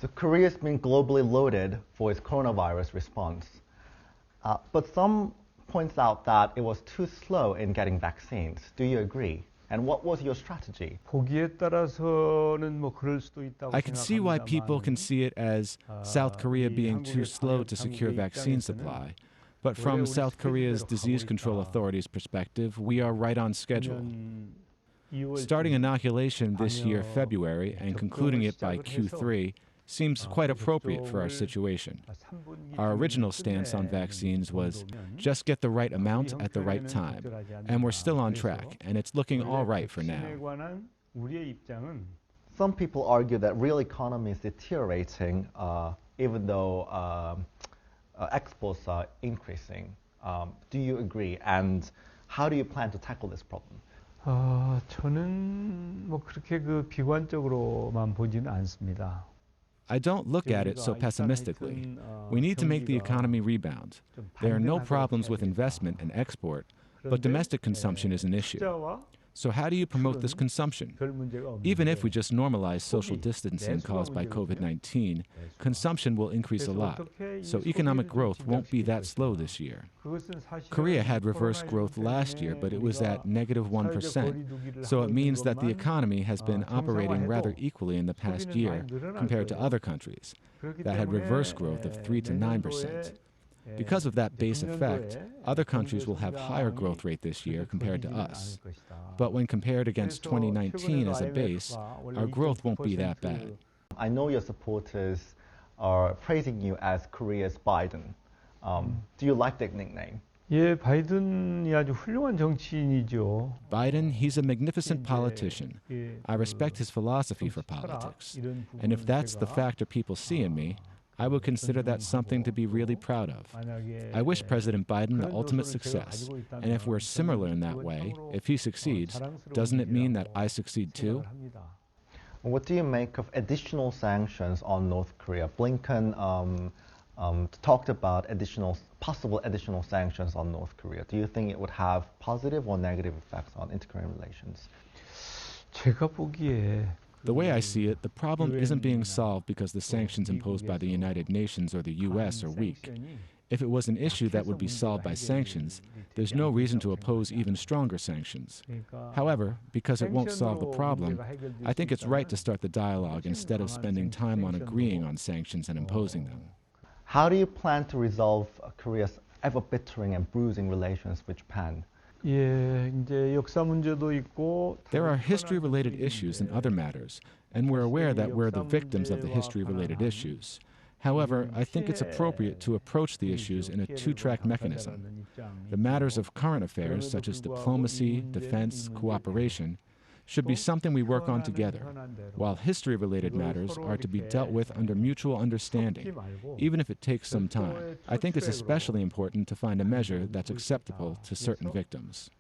So Korea's been globally loaded for its coronavirus response. But some points out that it was too slow in getting vaccines. Do you agree? And what was your strategy? I can see why people can see it as South Korea being too slow to secure vaccine supply. But from South Korea's disease control authority's perspective, we are right on schedule. Starting inoculation this year, February, and concluding it by Q3 seems quite appropriate for our situation. Our original stance on vaccines was just get the right amount at the right time, and we're still on track, and it's looking all right for now. Some people argue that real economy is deteriorating even though exports are increasing. Do you agree? And how do you plan to tackle this problem? 저는 그렇게 비관적으로만 보지는 않습니다. I don't look at it so pessimistically. We need to make the economy rebound. There are no problems with investment and export, but domestic consumption is an issue. So how do you promote this consumption? Even if we just normalize social distancing caused by COVID-19, consumption will increase a lot, so economic growth won't be that slow this year. Korea had reverse growth last year, but it was at -1%, so it means that the economy has been operating rather equally in the past year compared to other countries that had reverse growth of 3 to 9%. Because of that base effect, other countries will have higher growth rate this year compared to us. But when compared against 2019 as a base, our growth won't be that bad. I know your supporters are praising you as Korea's Biden. Do you like that nickname? 예, 바이든이 아주 훌륭한 정치인이죠. Biden, he's a magnificent politician. I respect his philosophy for politics. And if that's the factor people see in me, I would consider that something to be really proud of. I wish President Biden the ultimate success, and if we're similar in that way, if he succeeds, doesn't it mean that I succeed too? What do you make of additional sanctions on North Korea? Blinken talked about possible additional sanctions on North Korea. Do you think it would have positive or negative effects on inter-Korean relations? 제가 보기에 The way I see it, the problem isn't being solved because the sanctions imposed by the United Nations or the US are weak. If it was an issue that would be solved by sanctions, there's no reason to oppose even stronger sanctions. However, because it won't solve the problem, I think it's right to start the dialogue instead of spending time on agreeing on sanctions and imposing them. How do you plan to resolve Korea's ever-bittering and bruising relations with Japan? 예, 이제 역사 문제도 있고 There are history-related issues and other matters, and we're aware that we're the victims of the history-related issues. However, I think it's appropriate to approach the issues in a two-track mechanism. The matters of current affairs, such as diplomacy, defense, cooperation, should be something we work on together, while history-related matters are to be dealt with under mutual understanding, even if it takes some time. I think it's especially important to find a measure that's acceptable to certain victims.